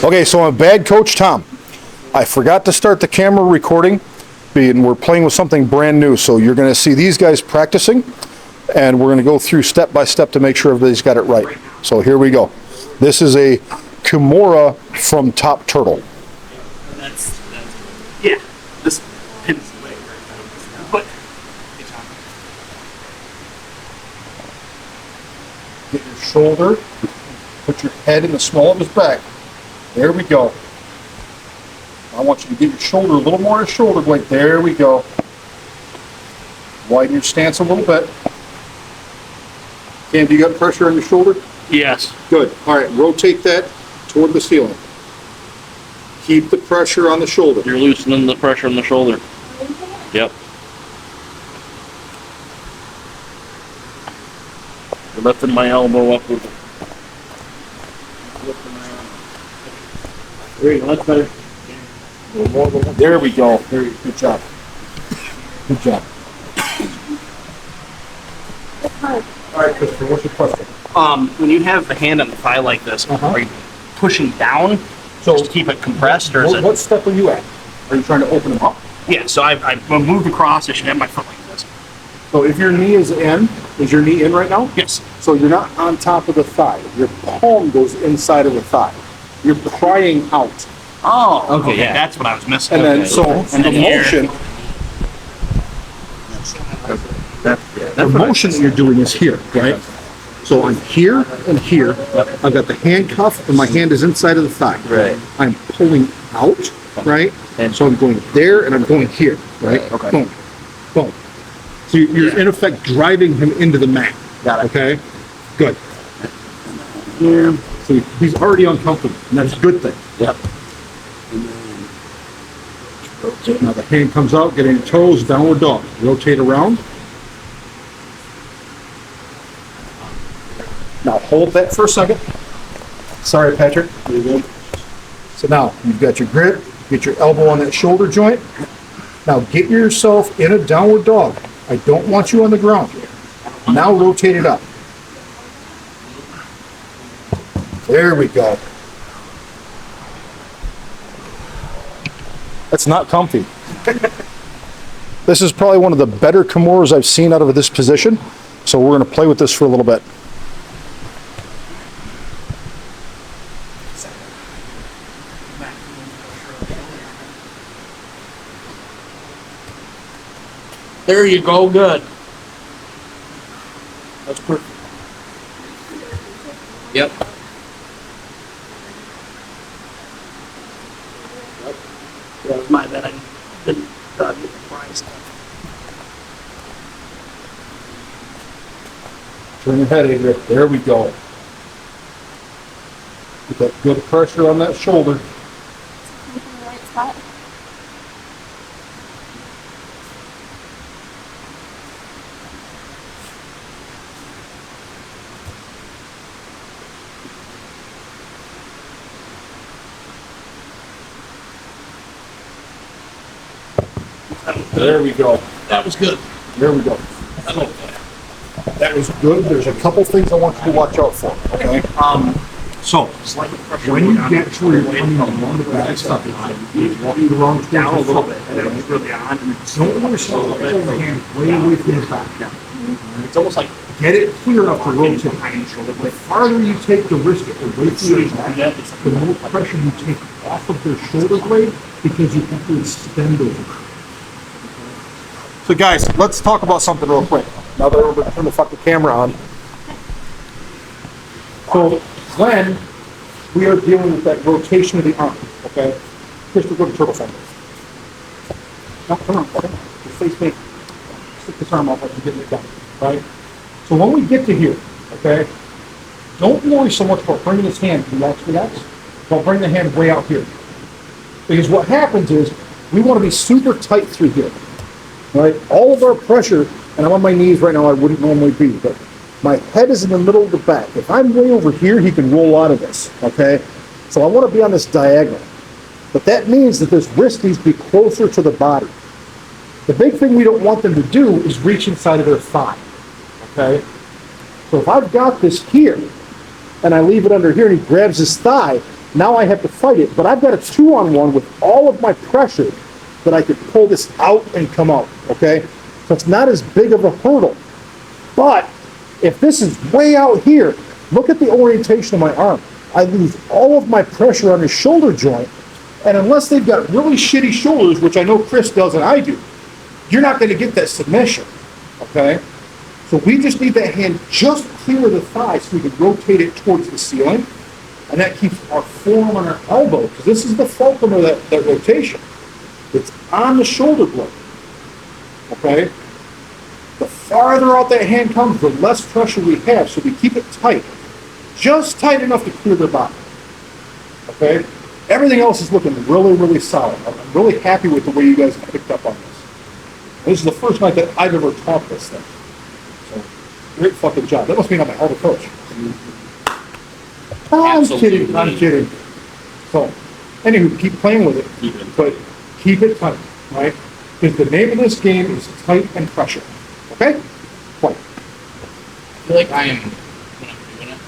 Okay, so I'm a bad coach, Tom. I forgot to start the camera recording, and we're playing with something brand new. So you're going to see these guys practicing, and we're going to go through step by step to make sure everybody's got it right. So here we go. This is a kimura from Top Turtle. Yeah, this pins the leg but Get your shoulder, put your head in the small of his back. There we go. I want you to get your shoulder a little more to shoulder blade. There we go. Widen your stance a little bit. Cam, do you got pressure on your shoulder? yes. Good. All right, rotate that toward the ceiling. Keep the pressure on the shoulder. You're loosening the pressure on the shoulder. Yep. You're lifting my elbow up with it. There you go, that's better. There we go. Good job. Good job. All right, Christopher, what's your question? When you have the hand on the thigh like this, are you pushing down So, to keep it compressed, or is what step are you at? Are you trying to open them up? Yeah, so I've moved across. I should have my foot like this. So if your knee is in, is your knee in right now? Yes. So you're not on top of the thigh. Your palm goes inside of the thigh. You're prying out. Oh, okay, yeah. That's what I was missing. And then, Okay. so And the then here. motion, the motion that you're doing is here, right? So I'm here and here. I've got the handcuff and my hand is inside of the thigh. Right. I'm pulling out, right? And so I'm going there and I'm going here, right? Okay. Boom, boom. So you're in effect driving him into the mat. Got it. Okay? Good. Yeah. So he's already uncomfortable, and that's a good thing. Yep. Now the hand comes out, get in your toes, downward dog. Rotate around. Now hold that for a second. Sorry, Patrick. There you go. So now you've got your grip, get your elbow on that shoulder joint. Now get yourself in a downward dog. I don't want you on the ground. Now rotate it up. There we go. That's not comfy. This is probably one of the better kimuras I've seen out of this position. So we're going to play with this for a little bit. There you go, good. That's perfect. Yep. That was my bad. I didn't get the price. Turn your head, Adrian. There we go. Get that good pressure on that shoulder. In the right spot. There we go. That was good. There we go. That was good. There's a couple things I want you to watch out for, okay? So, when you get to where you're coming along the back stuff, you walk the wrong Down a little bit, and it was really on. Don't want to show the hand way away from his back. It's almost like Get it clear enough to rotate. behind the shoulder The blade. farther you take the wrist away from your back, the more pressure you take off of their shoulder blade because you have to extend over. So guys, let's talk about something real quick. Now that we're going to turn the fucking camera on. So when we are dealing with that rotation of the arm, okay? Christopher, go to turtle finger. No, come on, okay? Just face me. Stick this arm out like you're getting it done, right? So when we get to here, okay, don't worry so much about bringing this hand relax, but bring the hand way out here. Because what happens is we want to be super tight through here, right? All of our pressure, and I'm on my knees right now, I wouldn't normally be, but my head is in the middle of the back. If I'm way over here, he can roll out of this, okay? So I want to be on this diagonal. But that means that this wrist needs to be closer to the body. The big thing we don't want them to do is reach inside of their thigh. Okay? So if I've got this here, and I leave it under here, and he grabs his thigh, Now I have to fight it, but I've got a 2-on-1 with all of my pressure that I could pull this out and come out, okay? So it's not as big of a hurdle. But if this is way out here, look at the orientation of my arm. I lose all of my pressure on the shoulder joint, and unless they've got really shitty shoulders, which I know Chris does and I do, you're not going to get that submission, okay? So we just need that hand just clear of the thigh so we can rotate it towards the ceiling, and that keeps our forearm on our elbow, because this is the fulcrum of that rotation. It's on the shoulder blade, okay? The farther out that hand comes, the less pressure we have, so we keep it tight. Just tight enough to clear the body, okay? Everything else is looking really, really solid. I'm really happy with the way you guys have picked up on this. This is the first night that I've ever taught this thing. So, great fucking job. That must mean I'm a hell of a coach. I'm kidding, I'm kidding. So, anywho, keep playing with it, but keep it tight, right? Because the name of this game is tight and pressure, okay? Play. I feel like I am, when I'm doing it,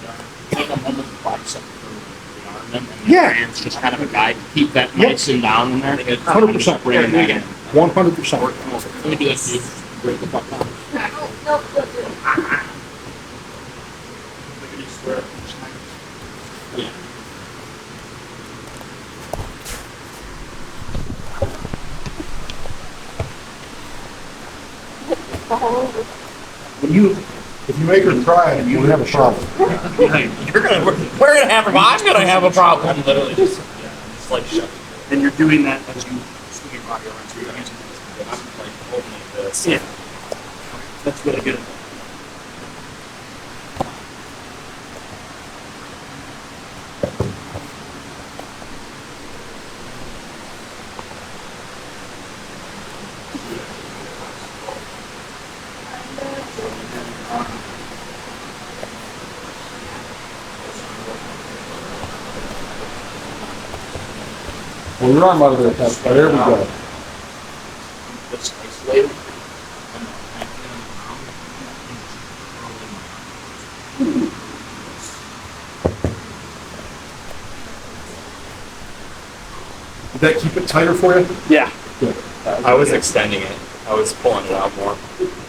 I feel like I'm almost bicep for the arm, and Yeah. the hand's just kind of a guide to keep that nice and down in there. 100%. Bringing that in. 100%. Let me do it, dude. Break the fuck down. No, don't do it. Yeah. If you make her cry, you have a problem. You're gonna, we're gonna have, I'm gonna have a problem. I'm literally just, it's like shut. And you're doing that as you swing your body around, so you're using this. I'm like holding it this. Yeah. That's really good. Well, your arm out of there, Pat. There we go. Just isolated. Did that keep it tighter for you? Yeah. Good. I was extending it. I was pulling it out more.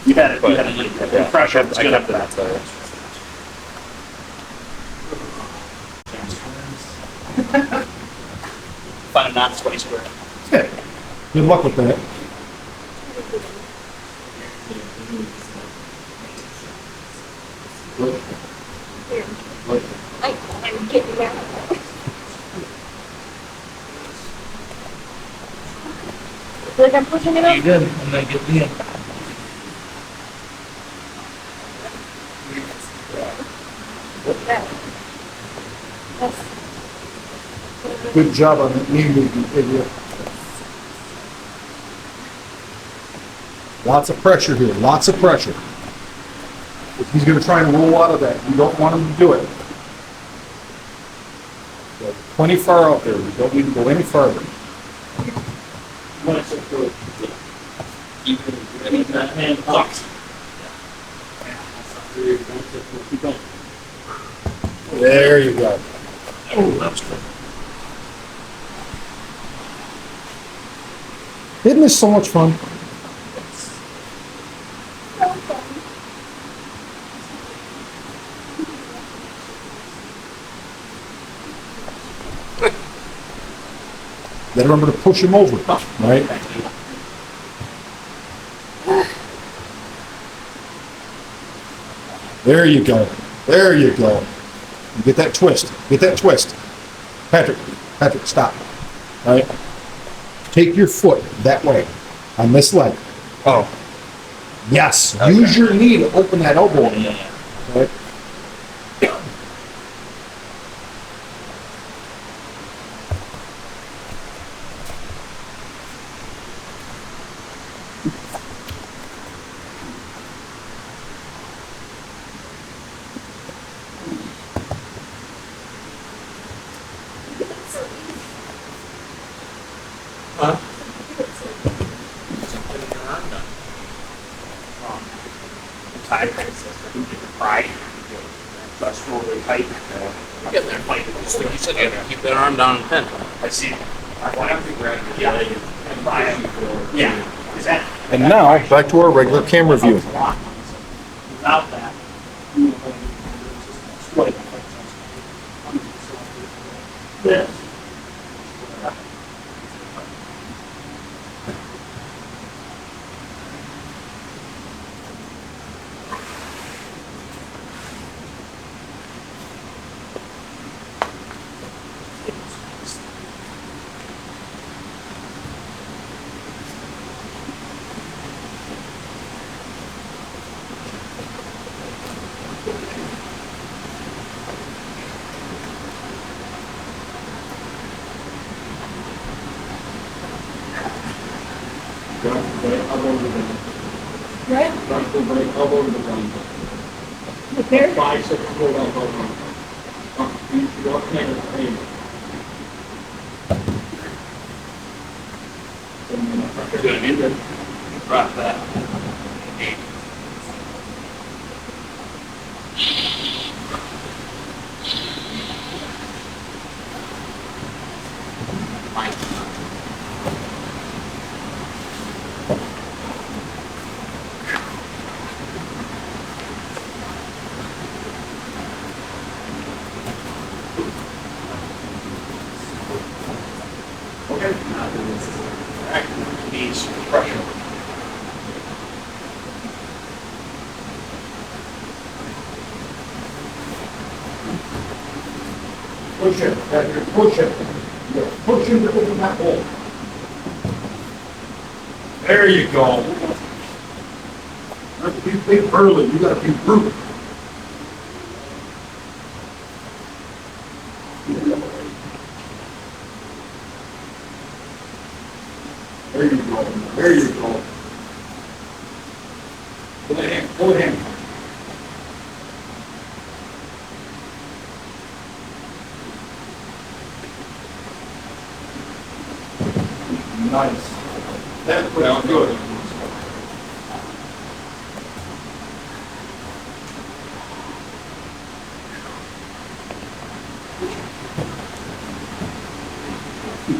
You had it. But You had it. yeah, Pressure. I It's kept, I good. kept it that tight. Find a non-sweaty square. Okay. Good luck with that. I'm getting there. Feel like I'm pushing it up. good, and then get me in. Good job on that knee movement, idiot. Lots of pressure here, lots of pressure. If he's going to try and roll out of that, you don't want him to do it. Go plenty far out there. We don't need to go any farther. Keep that hand up. There you go. Oh, that's good. Isn't this so much fun? Gotta remember to push him over, right? There you go. There you go. Get that twist. Get that twist. Patrick, stop. All right? Take your foot that way on this leg. Oh. Yes. Okay. Use your knee to open that elbow. Yeah. Right? Tired. Pride. That's really tight. You're getting there. Just like you said, you gotta keep that arm down and pin. I see. I want to grab your Yeah. leg and Yeah. Is that And now, back to our regular camera view. without that? This. Right? Elbow to the ground. There? Bicep pulled up over. Your hand is pain. Good. Drop that. Okay. All right. Needs pressure. Push it, you're pushing. You're pushing to open that hole. There you go. Not to be big early, you gotta be brute. There you go, there you go. Pull it in, pull it in. Nice. That's well, good.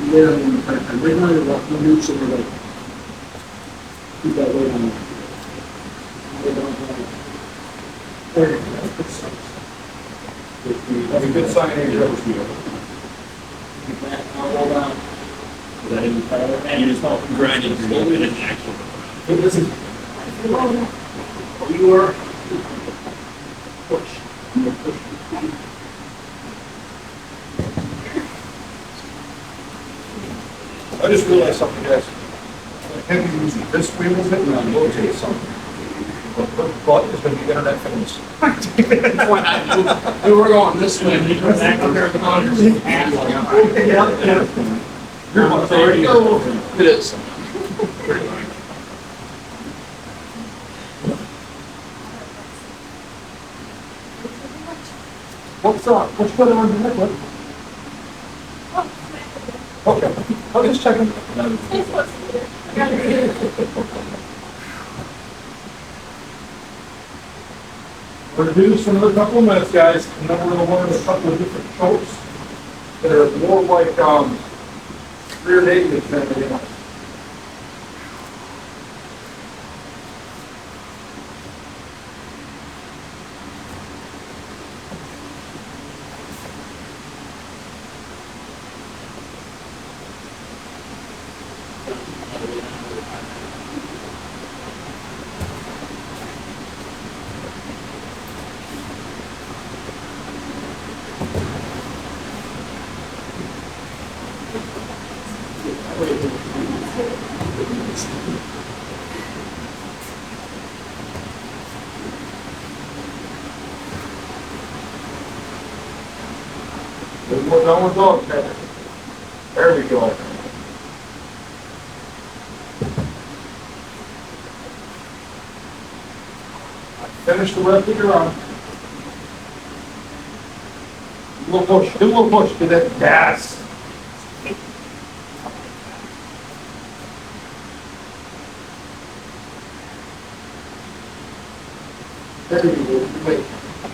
Weight on the impact. Right now you're walking loose in the leg. Keep that weight on. Weight on. There you go. That's a good sign of your here. Keep that elbow down. Is that in the power? And you just grinding slowly and actually. This is. You were. Push. Push. I just realized something, guys. Heavy using this wheel a bit, and I'm going to tell you something. But is going to be internet famous. We were going this way, and he goes back up there at the monitor. You're my favorite. It is. What's up? What's going on your neck? Okay. I'm just checking. It's supposed to be there. I got it. We're going to do this for another couple of minutes, guys, and then we're going to learn a couple of different chokes that are more like rear naked than anything else. There's more downward dog, Patrick. There we go. Finish the rest of your arm. Do a little push, do a little push, get that gas. There you go, wait.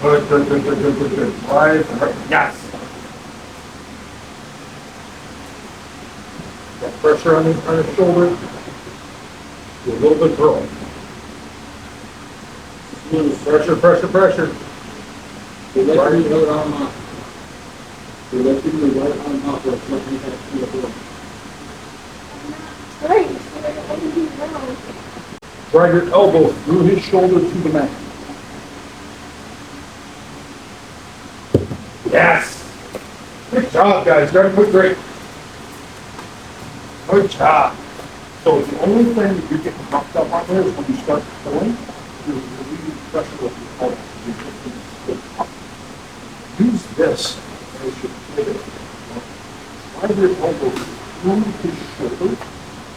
Good, good, good, good, good, good, good. Right. Yes. Got pressure on the shoulder. Do a little bit curl. Smooth. Pressure, pressure, pressure. We let you the right arm up. We let you the right arm up. Let's let you have to do it. Right, I can do wrong. Drive your elbow through his shoulder to the mat. Yes. Good job, guys. Very good, great. Good job. So the only thing that you're getting knocked up on there is when you start pulling, you're relieving pressure with your elbow. You're lifting it up. Use this as your pivot. Drive your elbow through his shoulder,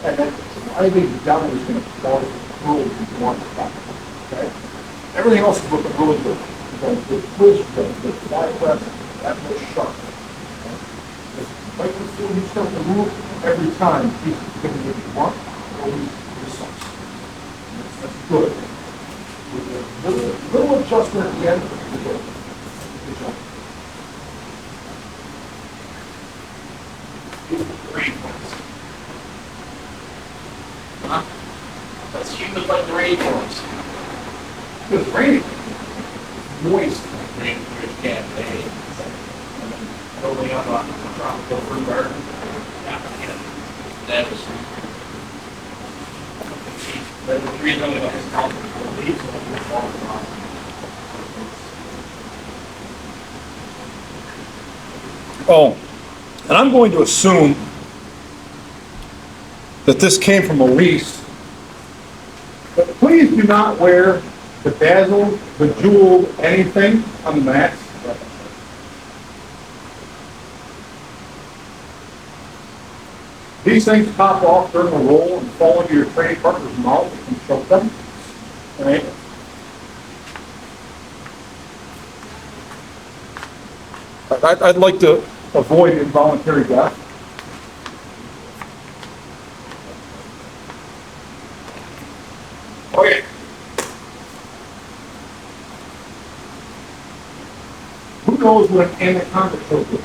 and then driving down is going to cause the curl to want to back. Okay? Everything else is looking really good. The twist, the fly press, that looks sharp. Right before you start to move, every time he's going to get you one, always precise. That's good. With a little adjustment at the end, you're good. Good job. Huh? That's humid like the rainforest. It's raining. Moist. Rainforest cafe. Building up a tropical fruit garden. Yeah. That was. The trees only about this tall. The leaves will fall off. Oh, and I'm going to assume that this came from Elise. But please do not wear the bezel, the jeweled, anything on the mats. These things pop off during the roll and fall into your training partner's mouth and choke them. Right? I'd like to avoid involuntary death. Okay. Who knows what an anaconda choke is?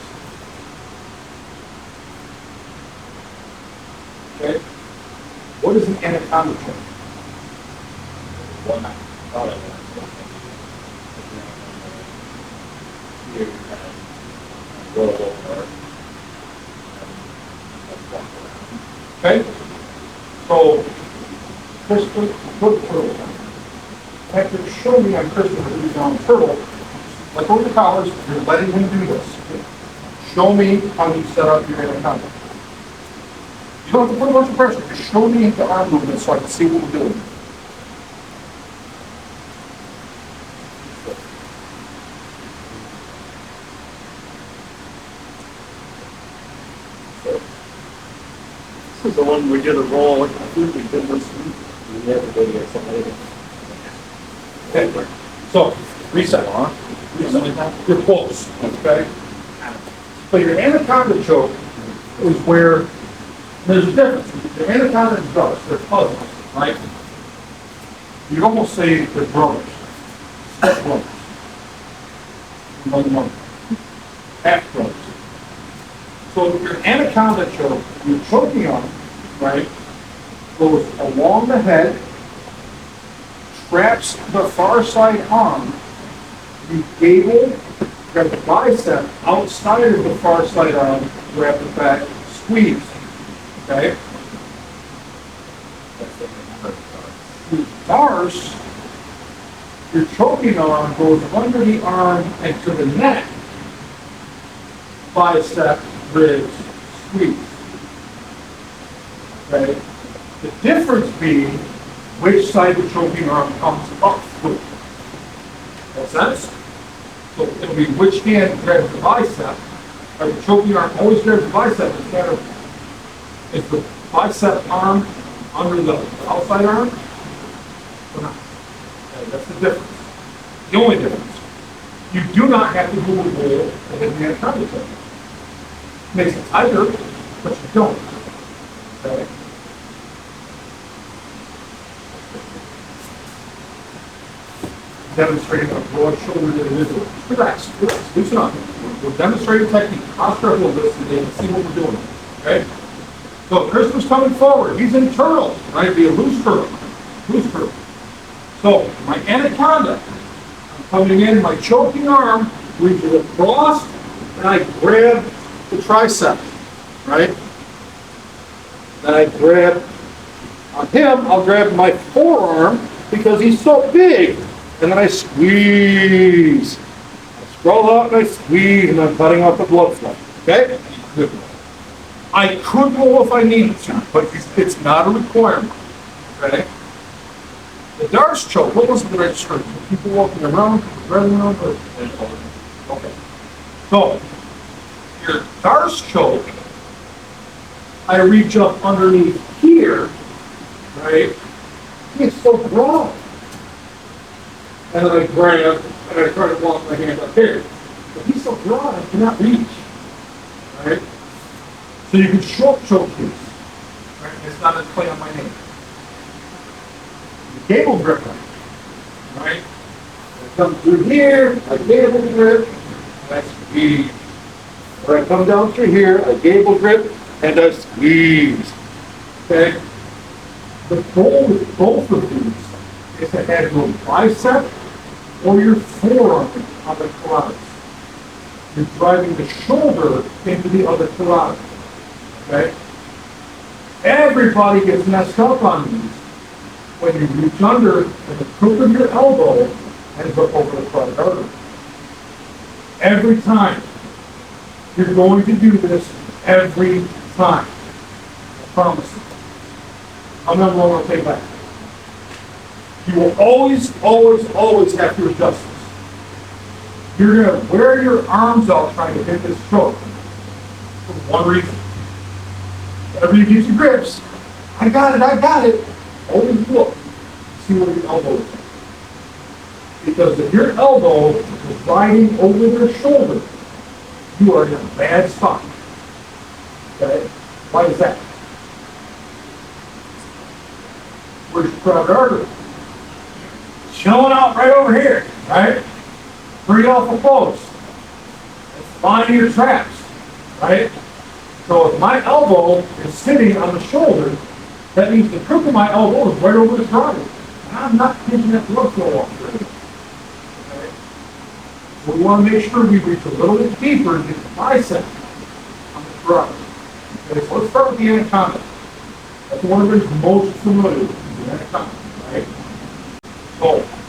Okay. What is an anaconda choke? One night. Thought it was. Here, roll over. Okay? So, Kristen, put turtle down. After show me on Kristen how to do down turtle, like over the collars, you're letting him do this. Show me how you set up your anaconda. You don't have to put a bunch of pressure, just show me the arm movement so I can see what we're doing. This is the one we did a roll. I think we did this week. We never did it. Somebody. Okay. So, reset, huh? Reset. You're close, okay? So your anaconda choke is where there's a difference. The anaconda and darce, they're cousins, right? You'd almost say they're brothers. Step brothers. One. Half brothers. So your anaconda choke, you're choking on, right, goes along the head, traps the far side arm, you gable, grab the bicep outside of the far side arm, grab the back, squeeze, okay? The darce, your choking arm goes under the arm and to the neck, bicep, ribs, squeeze. Okay? The difference being which side the choking arm comes up through. Make sense? So it'll be which hand grabs the bicep, or the choking arm always grabs the bicep instead of, is the bicep arm under the outside arm or not? Okay, that's the difference. The only difference. You do not have to move the roll and hit the anaconda choke. Makes it tighter, but you don't. Okay? demonstrating a broad shouldered individual. Relax, loosen up. We're demonstrating technique. Posture a little bit so they can see what we're doing. Okay? So Christopher's coming forward. He's in turtle, right? Be a loose turtle. Loose turtle. So my anaconda, I'm coming in, my choking arm reaches across, and I grab the tricep, right? Then I grab, on him, I'll grab my forearm because he's so big. And then I squeeze. I scroll out and I squeeze, and I'm cutting off the blood flow. Okay? Good. I could go if I needed to, but it's not a requirement. Okay? The darce choke, what was it that I just heard? People walking around, running around, but... Okay. So, your darce choke, I reach up underneath here, right? It's so broad. And then I grab, and I try to block my hand up here. But he's so broad, I cannot reach. Right? So you can short choke these. Right? It's not a play on my name. The gable grip, right? I come through here, I gable grip, and I squeeze. Or I come down through here, I gable grip, and I squeeze. Okay? The goal with both of these is to have your bicep or your forearm on the carotid. You're driving the shoulder into the other carotid. Okay? Everybody gets messed up on these when you reach under and the crook of your elbow ends up over the carotid artery. Every time. You're going to do this every time. I promise you. How many more will take back? You will always, always, always have to adjust this. You're going to wear your arms out trying to hit this stroke. For one reason. Whenever you get your grips, I got it. Always look. See where your elbow is. Because if your elbow is riding over their shoulder, you are in a bad spot. Okay? Why is that? Where's your carotid artery? Chilling out right over here, right? Pretty awful close. It's finding your traps, right? So if my elbow is sitting on the shoulder, that means the crook of my elbow is right over the carotid. And I'm not getting that blood flow off through. Okay? So we want to make sure we reach a little bit deeper and get the bicep on the carotid. Okay, so let's start with the anaconda. That's the one everybody's most familiar with, the anaconda, right? So,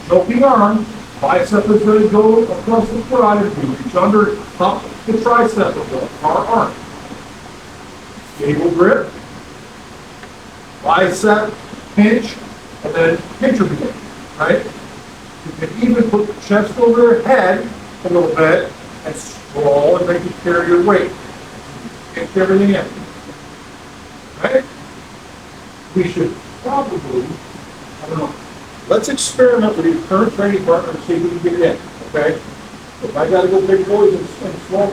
choking arm, bicep is going to go across the carotid. You reach under, top the tricep of the far arm. Gable grip, bicep, pinch, and then pincher begin, right? You can even put the chest over your head a little bit and scroll and make you carry your weight. Get everything in. Right? We should probably, I don't know, let's experiment with your current training partner and see if we can get it in, okay? If I gotta go big boys and small,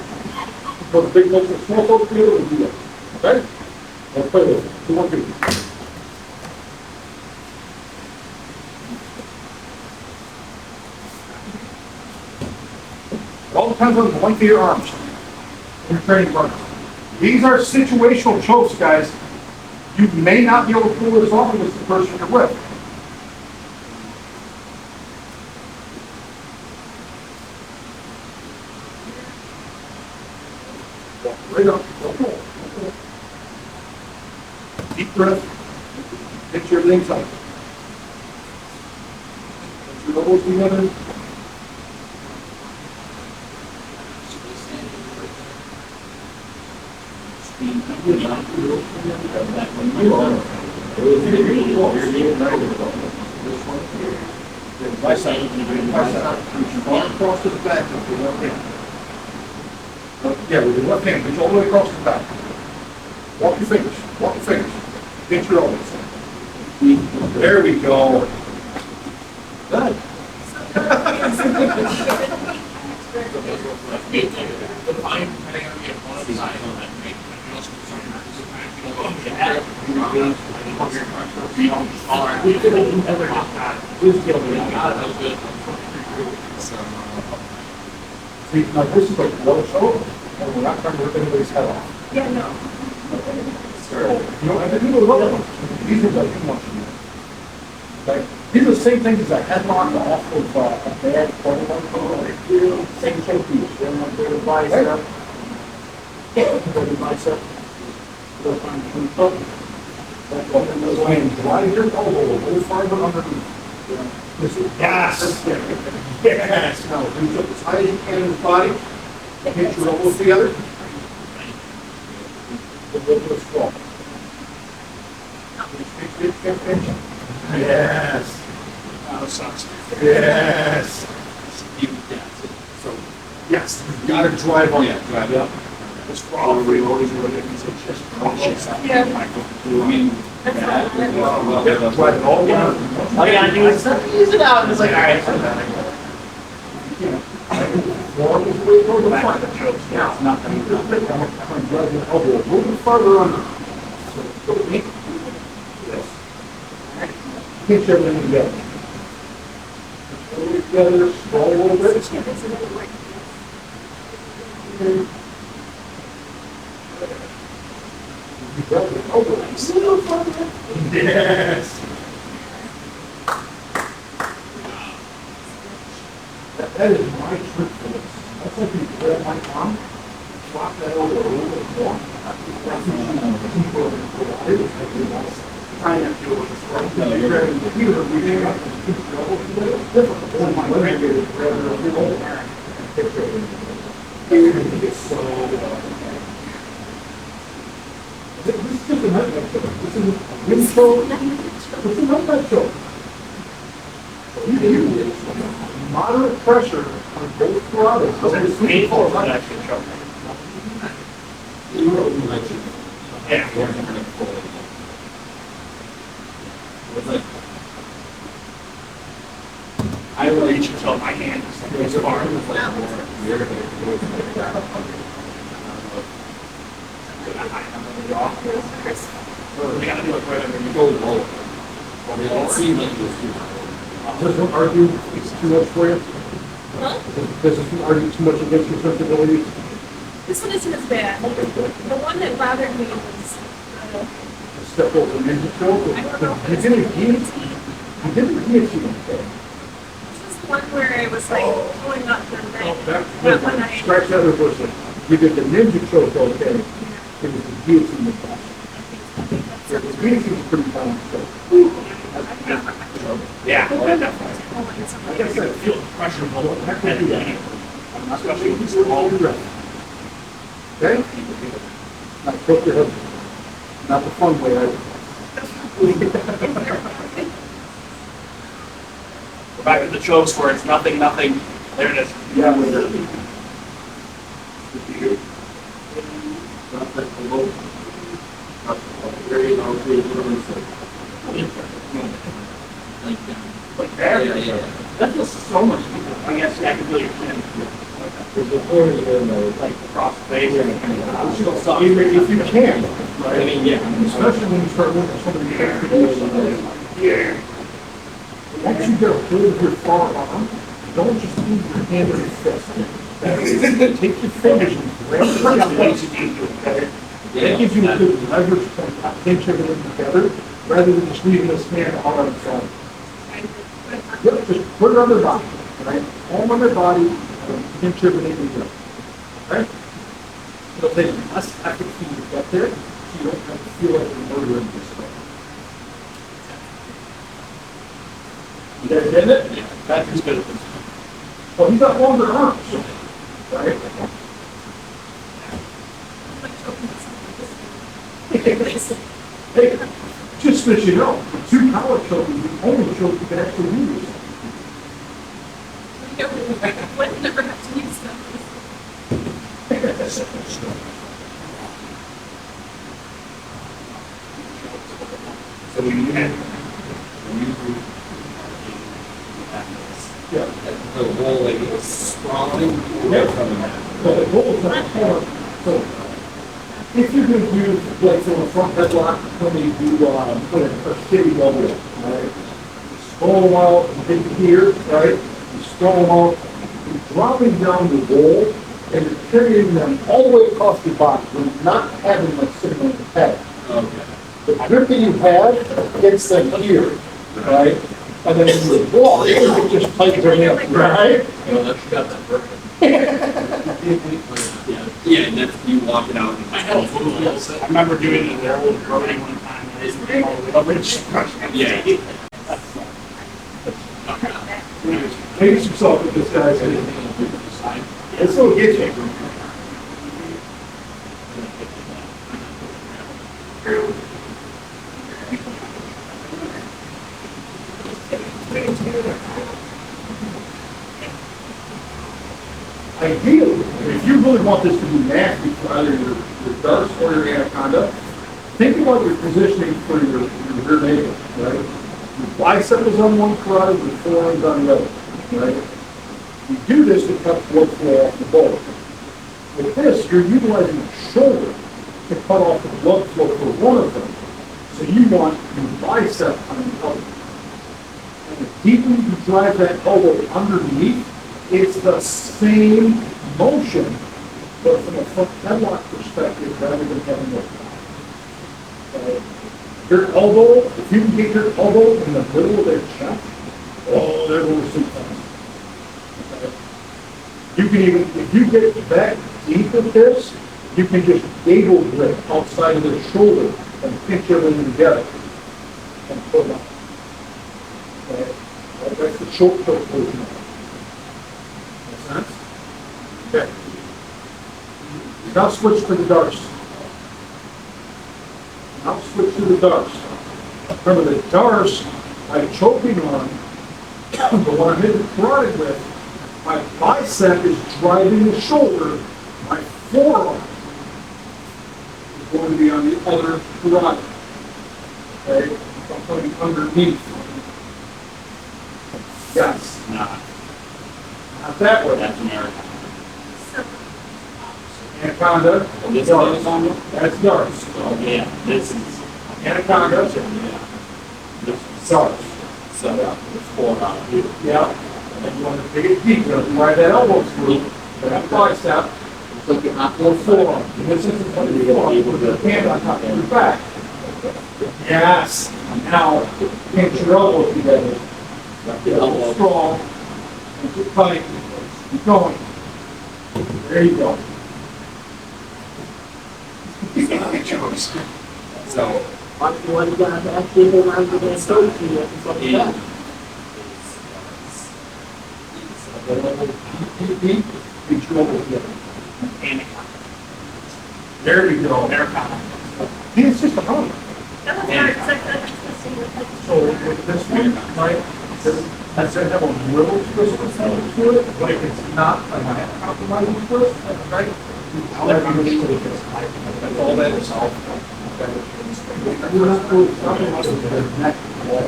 go to big boys and small folks together, we'll do that, okay? Let's play with it. 2 more people. It all depends on the length of your arms and your training partner. These are situational chokes, guys. You may not be able to pull this off with the person you're with. Right up. Deep breath. Get your everything tight. Put your elbows together. Bicep. Across to the back of the left hand. Yeah, with your left hand, reach all the way across the back. Walk your fingers. Pinch your elbows. There we go. Good. See, now this is like one show, and we're not trying to rip anybody's head off. Yeah, no. You know, and then those other ones, these are like you want to do. Okay? These are the same things as a headlock off of a bad corner. Same technique. Bicep. Bicep. Drive your elbow a little farther underneath. Yes. Yes. Now, reach up as high as you can in the body. Hit your elbows together. A little bit of swell. Yes. That sucks. Yes. So, yes, you gotta drive on that. Drive up. It's probably always really good. Just Yeah. drive it all down. All you gotta do is ease it out, and it's like, all right. Long as we go to the front. Now, nothing. Drive your elbow a little bit farther under. So, go in. Yes. Pinch everything together. Pull it together, roll a little bit. You grab your elbow. A little farther. Yes. That is my trick for this. That's like you grab my arm, drop that over a little bit more. That's trying to do it. You're grabbing the computer, reaching up, and keep your elbow a little different. Than my grandmother grabbing her little arm and picture it. It's so. This is just a nightmare show. This is a wind show. This is a nightmare show. You moderate pressure on both throttles. It's painful, but actually choke. Yeah. I reach until my hand is this far. We gotta do it right underneath. Go low. It seems like Does this argue too much for you? Huh? Does this argue too much against your sensibilities? This one isn't as bad. The one that bothered me was, Step over the ninja choke? I don't know if You it's didn't the hear, guillotine. you didn't hear you. This was the one where I was like pulling up the knife. That one I, Scratch that reversal. You did the ninja choke, okay? It was the guillotine that got you. The guillotine is pretty common, so. Yeah, pulling definitely. something. Like I said, feel the pressure build up. Heck, we do that. Especially when it's all breath. Okay? Now, choke your head. Not the fun way, I. We're back to the chokes where it's nothing, nothing. There it is. Yeah, with it. Drop that below. Drop it very low, very low. Like that. Like there. Yeah. That feels so much easier. I guess I can feel your chin. There's a point in there, Like across the face. If you can, right? I mean, yeah. Especially when you start looking at some of the things. Yeah. Once you get a hold of your forearm, don't just leave your hand in your fist. Take your fingers and grab it. That gives you a good leverage point to pinch everything together, rather than just leaving this hand out on its own. Yep, just put it on their body, right? Palm on their body, and pinch everything together. Right? It'll take less effort for you to get there, so you don't have to feel like you're murdering yourself. You guys getting it? Yeah, Patrick's good at this. Well, he's got longer arms, right? Hey, just so you know, the two power choke is the only choke you can actually use. Would never have to use them. So we had Yeah. The whole like it's sprawling. But the goal is not hard. So, if you're going to do, like, from a front headlock, when you do a shitty double, right? You stall them out, you take the gear, right? You stall them out, dropping down the roll and you're carrying them all the way across your body. You're not having them sitting on your head. Okay. The grip that you have gets them here, right? And then when you walk, it just tightens them in, right? You know, that's got that perfect. Yeah, and then you walk it out in my head. I remember doing it there with Brody one time. Yeah. Pace yourself with this, guys. This will get you. Ideally, if you really want this to be nasty for either your darce or your anaconda, think about your positioning for your rear naked, right? Your bicep is on one side, your forearm's on the other, right? You do this to cut blood flow off the bone. With this, you're utilizing the shoulder to cut off the blood flow for one of them. So you want your bicep on the other. And the deeper you drive that elbow underneath, it's the same motion, but from a front headlock perspective rather than having no power. Your elbow, if you can get your elbow in the middle of their chest, oh, they're going to see fast. You can even, if you get that deep with this, you can just gable grip outside of their shoulder and pinch everything together and pull up. Okay? That's the short put version of it. Make sense? Okay. Now switch to the darce. Now switch to the darce. Remember the darce, I'm choking on, but when I'm in the carotid with, my bicep is driving the shoulder, my forearm is going to be on the other carotid. Okay? So I'm putting underneath. Yes. Nah, Not that way. that's American. Anaconda. This is darce. anaconda? That's darce. Oh, yeah, this is, Anaconda. yeah. This is, Darce. so, it's 4 out here. Yeah. And you want to dig it deep. You want to drive that elbow through. That bicep. It's like you're not Or forearm. And this is what you want. Put your hand on top of your back. Yes. Now, pinch your elbows together. Get a little strong. And keep tight. Keep going. There you go. So, What you want to actually hold on to that toe to you and stuff like yeah. that. Deep. Pinch your elbows together. There you go. Anaconda. It's just a hump. That was hard, because I feel like I'm supposed to with So with this one, right, that's gonna have a little twist to it, but if it's not a compromising twist, right? That's all that is. You're not really compromising the neck wall.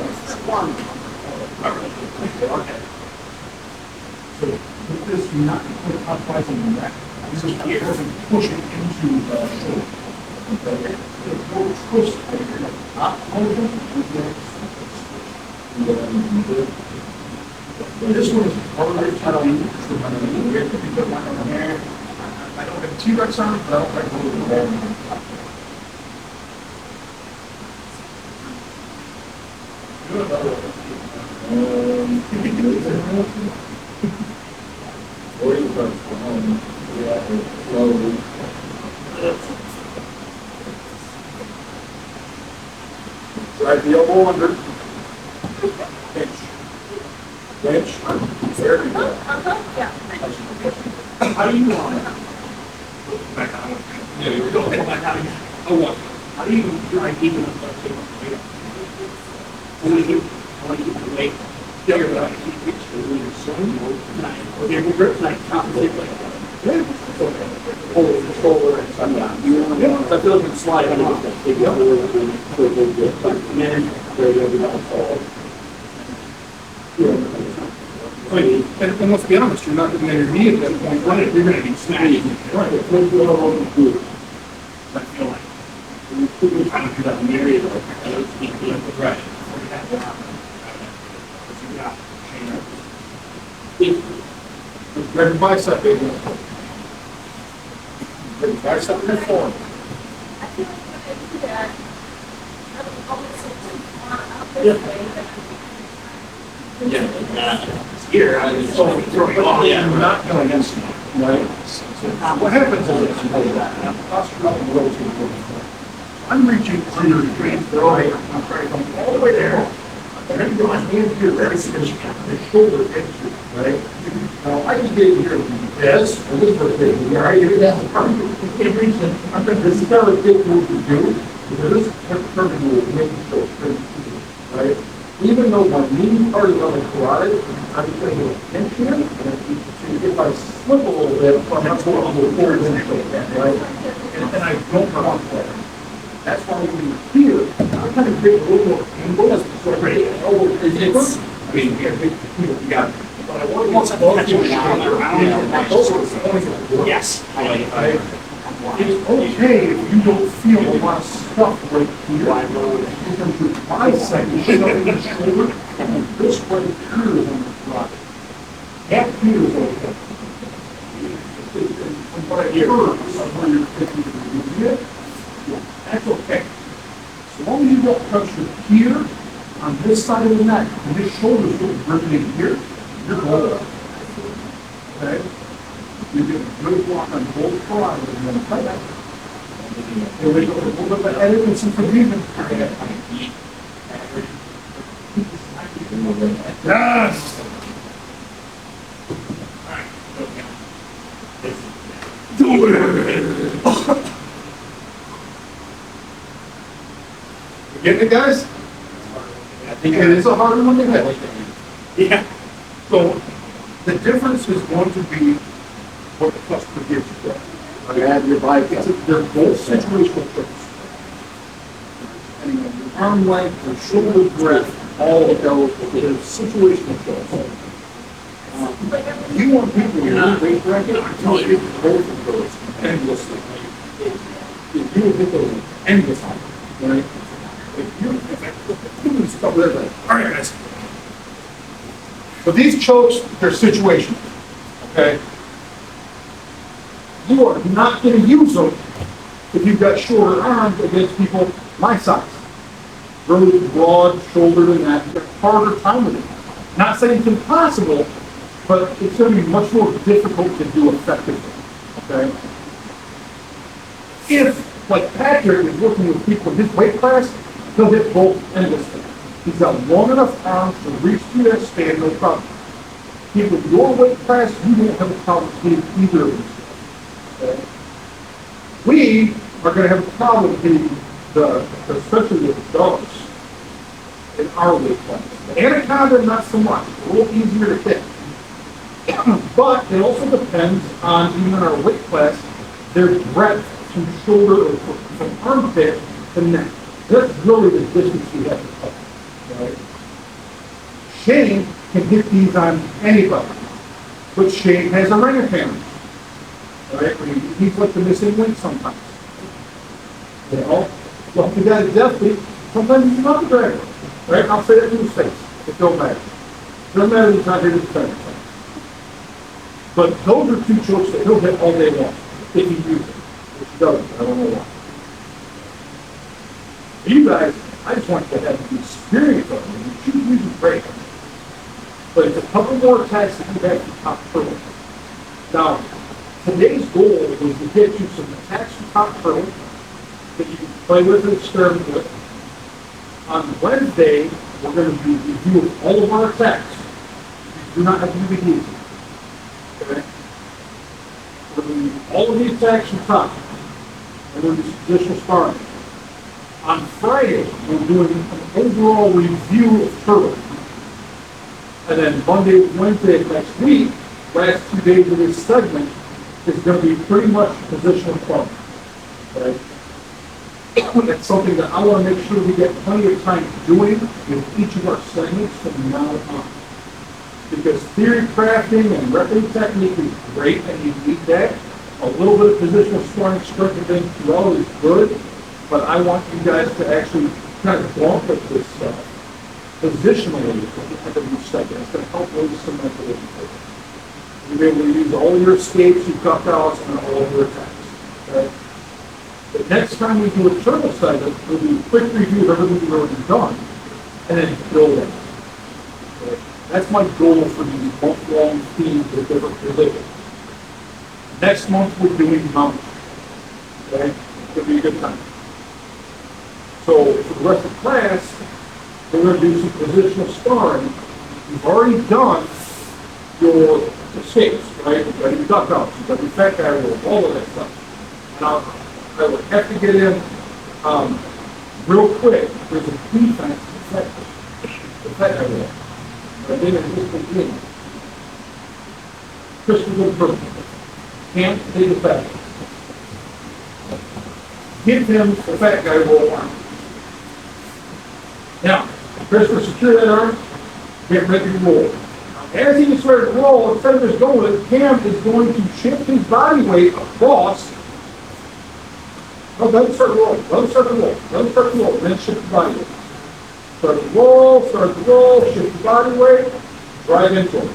So with this, you're not really compromising the neck. This is here, pushing into the shoulder. Okay? It'll twist up motion. This one is harder to do. I don't have T-Rex on it, but I don't like the ball. Drive the elbow under. Pinch. Pinch. There you go. yeah. How do you want it? yeah, you're going. Oh, what? How do you drive even up that table? I want to keep the weight. Yeah, you're right. Okay, we're good. Like, compensate like that. Hold the shoulder and sun down. I feel like it's sliding off. And then, I mean, and let's be honest, you're not getting your knee at that point, right? You're gonna be smashing. Right. I feel like we're trying to do that in the area though. Right. Grab your bicep, baby. Grab your bicep in the form. I feel like when I do that, I would always sit too far out this way that Here, I just throw you off. You're not going against it, right? What happens is I'm reaching under the green throw. I'm trying to come all the way there. And then go my hand here, ready to the shoulder into, right? Now, I just gave you here, yes, and this birthday, all right? That's the part. You can't reach it. This is kind of a big move to do, because this perfect move makes you so straight, right? Even though my knee part is on the carotid, I'm putting a pinch here, and if I slip a little bit, I'm not going to go forward and right? And I don't want that. That's why when you're here, I'm kind of creating a little more angle. That's so great. It's, I mean, you got, but I want once to I catch you down around, those are the points. yes. It's okay if you don't feel a lot of stuff right here. Because your bicep is showing your shoulder, and this right here is on the front. Half here is okay. From what I heard, where you're thinking of doing it, that's okay. So long as you don't touch your here on this side of the neck, and this shoulder is really riveting here, you're good. Okay? You get a good block on both carotids and then play that. And we go a little bit of edit and some forgiveness. Yes! Do it! You getting it, guys? I think It is a harder one to hit. yeah. So the difference is going to be what the customer gives you. You have your biceps. They're both situational trips. Depending on your arm length, your shoulder breadth, all of those, they're situational trips. You want people in your weight bracket, I tell you, both of those endlessly. If you hit those endlessly, right? If you stop with everything. All right, guys. But these chokes, they're situational. Okay? You are not going to use them if you've got shorter arms against people my size. Really broad shouldered and that. You have a harder time with it. Not saying it's impossible, but it's going to be much more difficult to do effectively. Okay? If, like Patrick is working with people in his weight class, he'll hit both endlessly. He's got long enough arms to reach through that span, no problem. People in your weight class, you won't have a problem hitting either of these. Okay? We are going to have a problem hitting especially the darce in our weight class. The anaconda, not so much. It's a little easier to hit. But it also depends on, even in our weight class, their breadth from shoulder or from armpit to neck. That's really the distance you have to cover. Right? Shane can hit these on anybody, but Shane has a orangutan. Right? He's like the missing link sometimes. You know? Well, the guy definitely, sometimes he's not the driver. Right? I'll say that to his face. It don't matter. It doesn't matter if he's not here to defend himself. But those are two chokes that he'll hit all day long, if he uses it. Which he doesn't. I don't know why. For you guys, I just want you to have the experience of it. You should use it great. But it's a couple more attacks that you have to top turtle. Now, today's goal is to get you some attacks to top turtle that you can play with and experiment with. On Wednesday, we're going to be reviewing all of our attacks. You do not have to be easy. Okay? We're going to do all of these attacks from top. And then this positional sparring. On Friday, we're doing an overall review of turtle. And then Monday, Wednesday of next week, last 2 days of this segment, is going to be pretty much positional sparring. Okay? That's something that I want to make sure we get plenty of time doing with each of our segments from now on. Because theory crafting and repping technique is great and you need that. A little bit of positional sparring, strength and things throughout is good, but I want you guys to actually kind of bump at this stuff positionally at the end of each segment. It's going to help raise some mental education. You'll be able to use all your escapes, your duckouts, and all of your attacks. Okay? The next time we do a turtle segment, we'll do a quick review of everything we've already done, and then build it. Okay? That's my goal for these month-long themes with different religions. Next month, we're doing numbers. Okay? It'll be a good time. So, for the rest of the class, we're going to do some positional sparring. You've already done your escapes, right? You've got your duck outs, you've got your fat guy roll, all of that stuff. And I would have to get in real quick. There's a defense the fat guy roll. But then it's just a game. Christopher Burton can't take it back. Give him the fat guy roll arm. Now, Christopher, secure that arm. Get ready to roll. As he gets ready to roll, instead of just going with it, Cam is going to shift his body weight across. No, let him start rolling. Let him start to roll. Let him start to roll. Then shift the body weight. Start to roll, shift the body weight, right into him.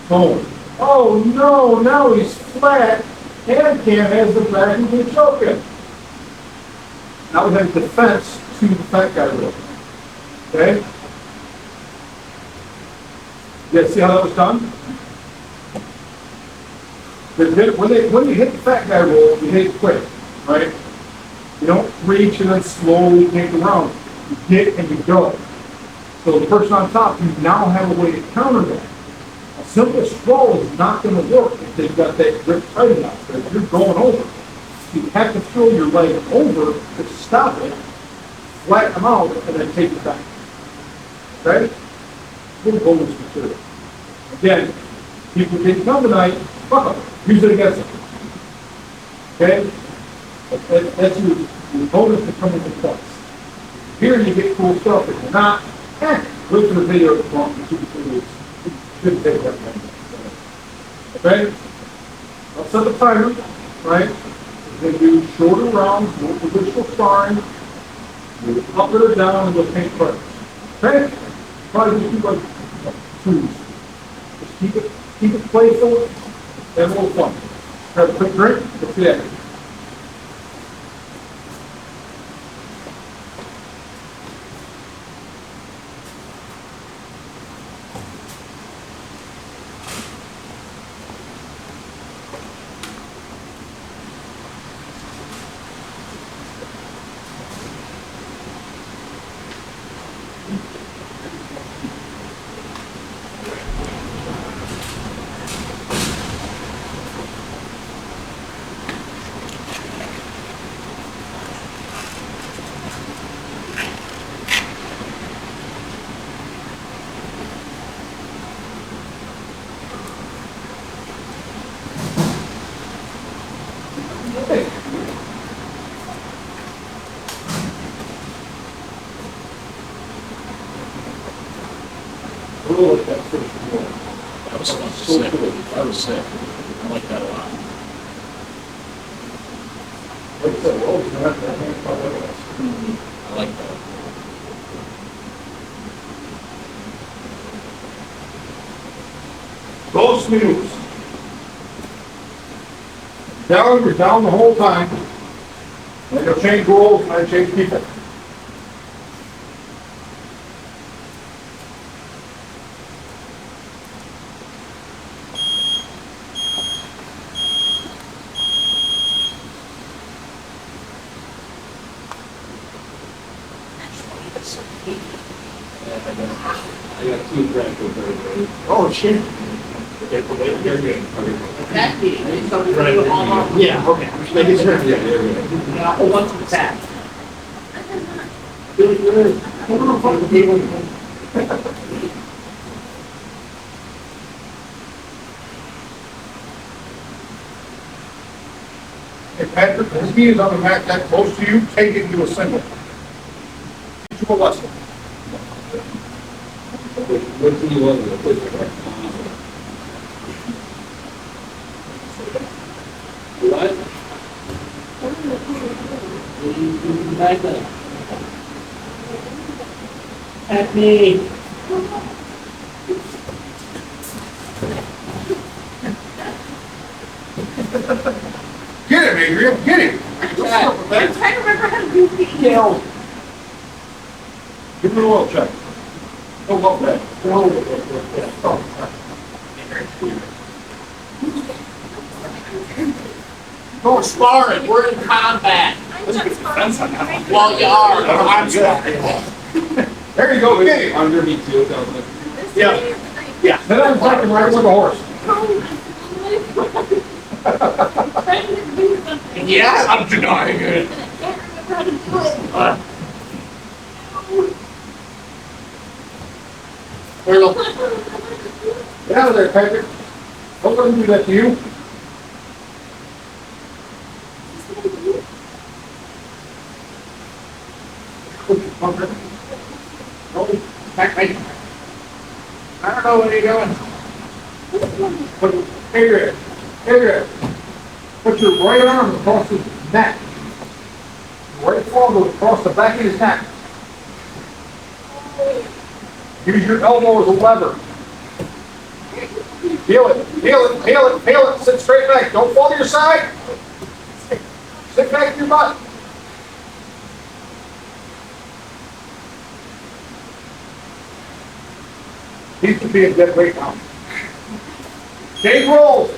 Boom. Oh no, now he's flat, and Cam has the back and can choke him. Now we have defense to the fat guy roll. Okay? You guys see how that was done? When you hit the fat guy roll, you hit it quick, right? You don't reach and then slowly take the round. You get and you go. So the person on top, you now have a way to counter that. A simple sprawl is not going to work if they've got that grip tight enough. If you're going over, you have to throw your leg over to stop it, flatten them out, and then take it back. Okay? Little bonus material. Again, people didn't come tonight, fuck them. Use it against them. Okay? That's your bonus to come into place. Here you get cool stuff. If you're not, look at the video that's long for 2 to 3 weeks. You shouldn't take that long. Okay? I'll set the timer, right? They do shorter rounds, more positional sparring, move up or down, and they'll paint first. Okay? Probably just do like 2s. Just keep it playful and a little fun. Have a quick drink, let's see that. That was sick. That was sick. I like that a lot. I like that. Those moves. Down, we're down the whole time. And you'll change roles and I change people. I got 2 grandchildren. Oh, shit. Exactly. And so we're gonna do all our. Yeah, okay. I'm just making sure. Yeah, yeah, yeah. And a whole bunch of attacks. Really good. Hold on, fuck the table. Hey, Patrick, his knee is on the mat that close to you, take it into a single. Teach him a lesson. What do you want to do? What? Back up. At me. Adrian. Get him. I'm trying to remember how to do these. Give him an oil check. Oh, well, that. No sparring. We're in combat. I'm not sparring. Well, you are. I'm sparring. There you go. Get him. Underneath you, that was This Yeah. way. Yeah. Sit down and fucking ride with the horse. Trying to do something. Yeah, I'm denying it. And I can't remember how to do it. Turtle. Get out of there, Patrick. Don't let him do that to you. Back, back. I don't know what you're doing. Adrian, put your right arm across his neck. Right forearm goes across the back of his neck. Use your elbow as a lever. Feel it, feel it, feel it, feel it. Sit straight back. Don't fall to your side. Sit back to your butt. He should be in dead weight now. Dave rolls.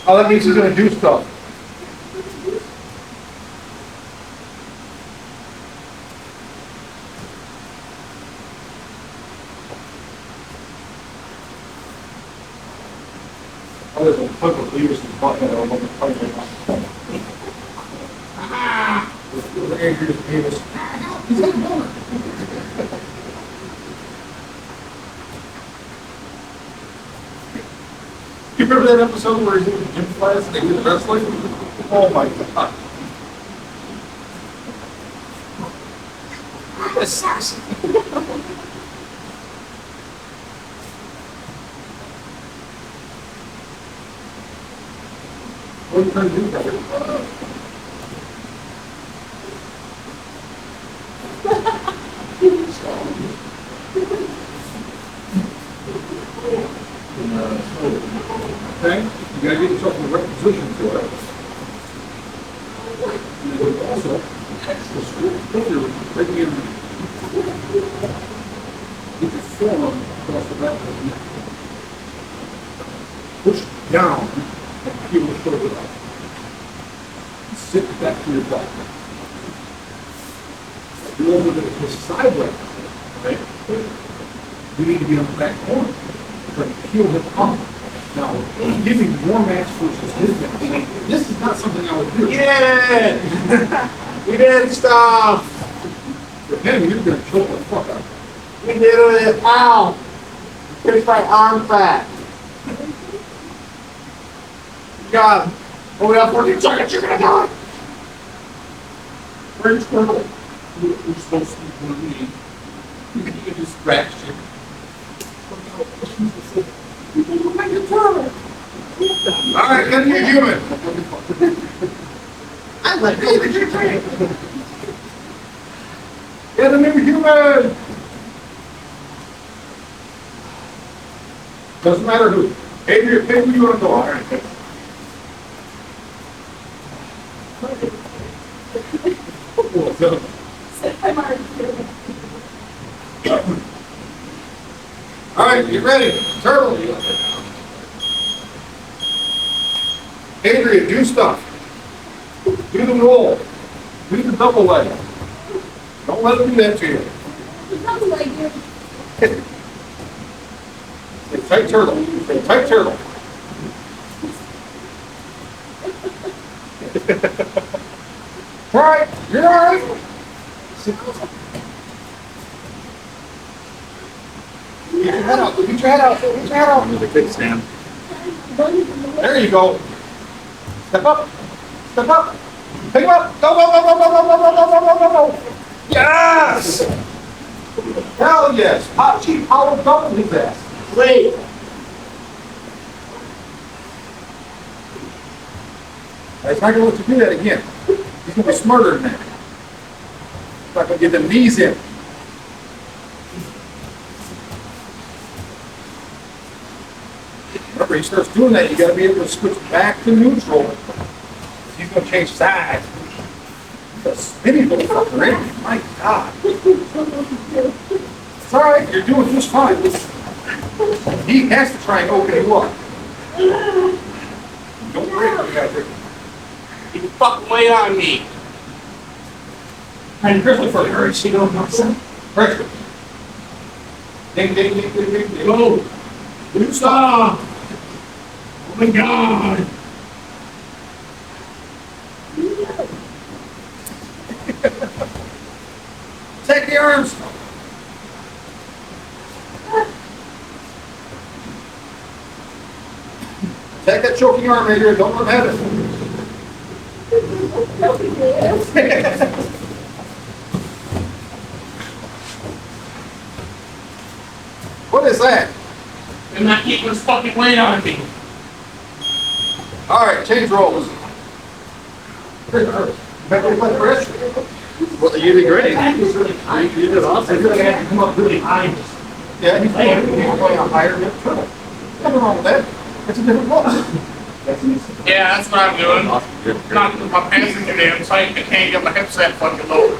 Oh, that means he's gonna do stuff. Oh, there's a tug of leaders in the butt that I'm gonna fight right now. Andrew's penis. He's got a boner. You remember that episode where he's in the gym class and they did wrestling? Oh my god. That sucks. What are you trying to do, brother? Okay, you gotta get yourself in the right position for it. And also, the school filter breaking in. Get your forearm across the back of the neck. Push down and peel the shoulder up. Sit back to your butt. You over the sideways, okay? You need to be on the back corner. Try to peel him up. Now, giving more mass versus his mass. This is not something I would do. Yeah! We did stuff! For him, you're gonna choke the fuck out. We did it! Ow! Here's my arm fat. God! Oh, we have 14 seconds, you're gonna die! Where's Turtle? You're supposed to be one of me. You can just scratch it. All right, then you're human. I like it! Yeah, the new human. Doesn't matter who. Adrian, pick who you want to go. All right. I'm already doing it. All right, get ready. Turtle. Adrian, do stuff. Do the roll. Do the double leg. Don't let him do that to you. How do I do? Say tight turtle. Say tight turtle. Try it. You're all right. Get your head out. Get your head out. Get your head out. With a kickstand. There you go. Step up. Step up. Pick him up. Go, go, go, go, go, go, go, go, go, go, go, go. Yes! Hell yes. Hot cheap power double his ass. Wait! He's not going to let you do that again. He's going to be smarter than that. He's not going to get the knees in. Remember, he starts doing that, you gotta be able to switch back to neutral. He's gonna change sides. The spinny little fucker, ain't he? My God. It's all right, you're doing just fine. He has to try and open you up. Don't break it, you gotta break it. You fucking wait on me. And Christopher, hurry, see no nonsense. Pressure. Ding, ding, ding, ding, ding, ding. Go. You stop. Oh my God. Take the arms. Take that choking arm right here. Don't let him have it. What is that? You're not keeping this fucking weight on me. All right, change roles. Better play the rest. Well, you did great. That was really high. You did awesome. I feel like I had to come up really high. Yeah, he's playing a higher dip turtle. Nothing wrong with that. It's a different look. Yeah, that's what I'm doing. Not my pants are too damn tight. I can't get my hips that fucking low.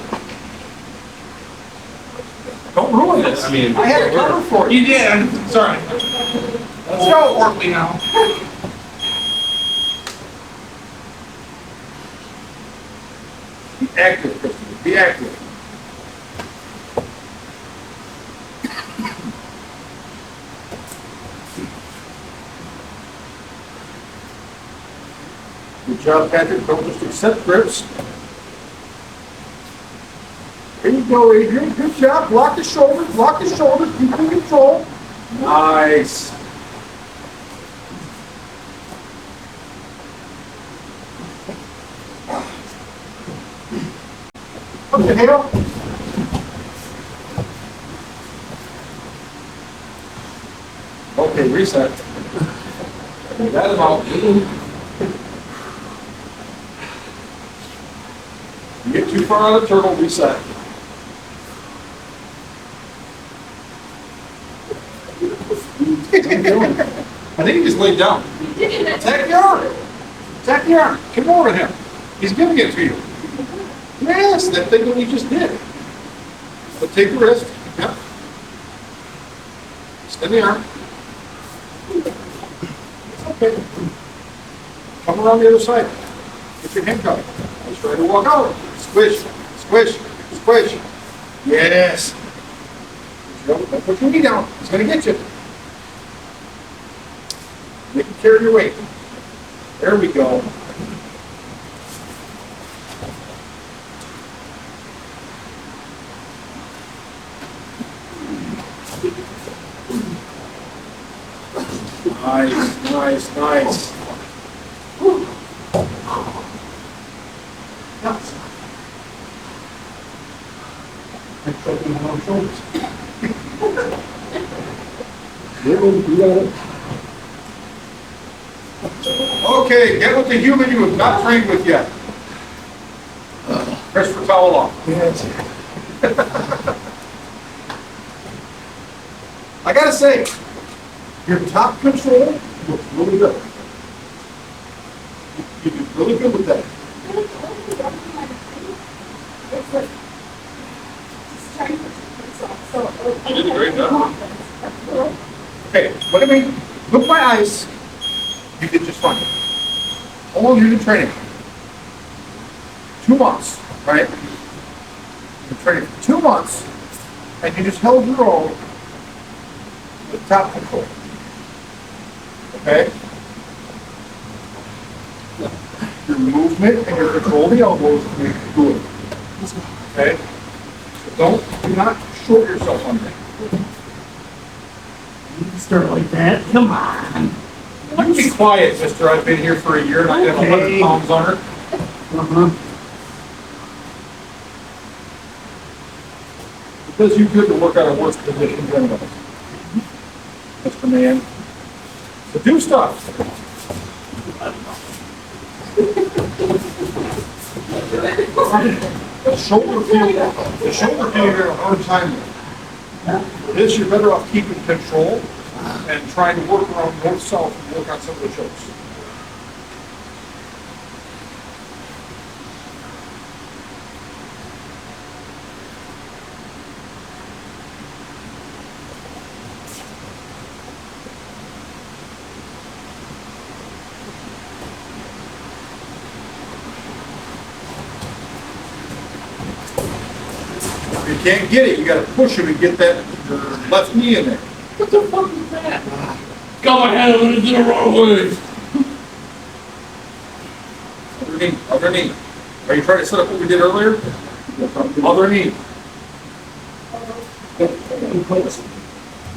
Don't ruin this. I mean, I had a cover for you. You did. Sorry. Let's go. Portly now. Be active, Christopher. Be active. Good job, Patrick. Don't just accept grips. There you go, Adrian. Good job. Block the shoulders. Block the shoulders. Keep in control. Nice. What the hell? Okay, reset. That is all. You get too far out of the turtle, reset. What are you doing? I think he just laid down. Attack the arm. Attack the arm. Come over to him. He's giving it to you. Yes, that thing that we just did. But take the wrist. Yep. Extend the arm. It's okay. Come around the other side. Get your handcuff. Let's try to walk out. Squish, squish, squish. Yes. Don't put your knee down. It's going to get you. Make it carry your weight. There we go. Nice, nice, nice. I'm choking on my shoulders. You got it. Okay, get with the human you have not trained with yet. Christopher, towel off. Yes. I gotta say, your top control looks really good. You do really good with that. You did a great job. Okay, look at me. Look at my eyes. You did just fine. How long have you been training? 2 months, right? You've been training for 2 months, and you just held your own with top control. Okay? Your movement and your control of the elbows is good. Okay? So do not short yourself on that. You start like that. Come on. You be quiet, mister. I've been here for a year and I have 100 pounds on her. Uh-huh. It does you good to work out of worse positions anyway. Mr. Man. So do stuff. The shoulder feel you're having a hard time with. This, you're better off keeping control and trying to work around north-south and work on some of the chokes. If you can't get it, you gotta push him and get that left knee in there. What the fuck is that? Got my head on it the wrong way. Other knee. Are you trying to set up what we did earlier? Other knee.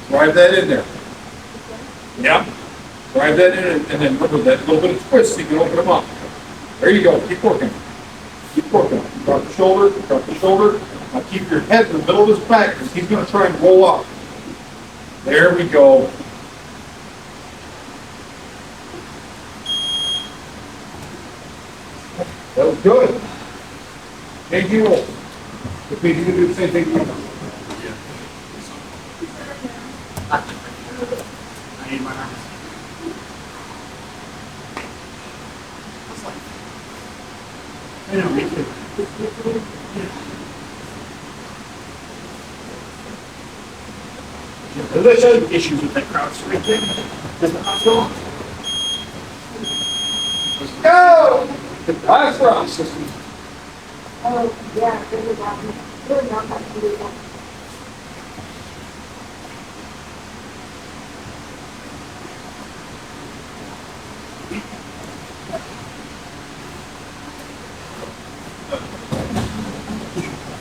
Drive that in there. Yep. Drive that in and then remember that little bit of twist so you can open them up. There you go. Keep working. Keep working. Drop the shoulder. Drop the shoulder. Now keep your head in the middle of his back because he's going to try and roll up. There we go. That was good. Change your roll. If we do the same thing. I need my arms. I know, me too. There's issues with that crowd straight thing. Does the hot go? Go! Last round. Oh, yeah, it was awesome. It was not that beautiful.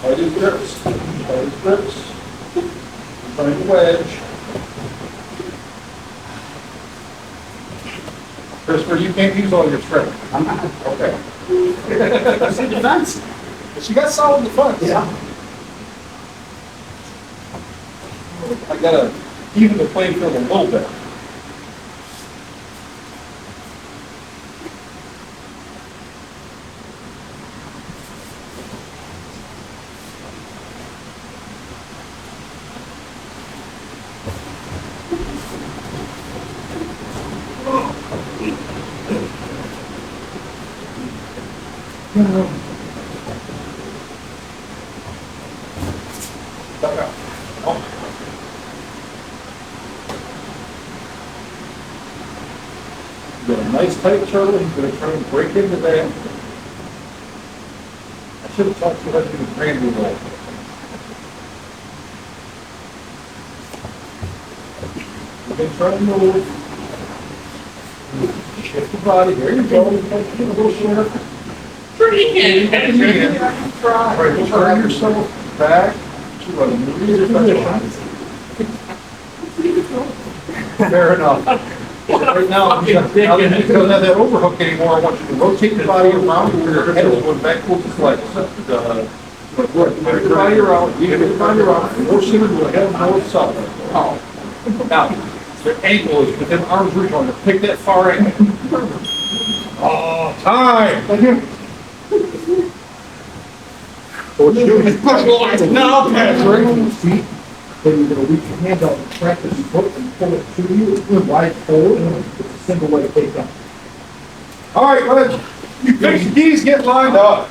Tight his grips. Tight his grips. Find the wedge. Christopher, you can't use all your strength. I'm not. Okay. That's the defense. But you got solid defense. Yeah. I gotta even the playing field a little bit. Back out. Oh. Got a nice tight turtle. He's gonna try and break into that. I should have taught you how to do the grand roll. You can try and move. Shift the body. There you go. You might get a little shorter. Pretty good. All right, turn yourself back to a new position. Fair enough. Right now that he doesn't have that overhook anymore, I want you to rotate the body around where your head is going back towards his legs. Move the body around, you move the body around, more center with head north south. Now, their ankle is within arm's reach, on to pick that far ankle. Oh, time! What you're doing is push now, Patrick. Feet. Then you're going to reach your hand out and track this foot and pull it to you, wide forward, and it's a single way to take down. All right, let's, you fix the keys, get lined up.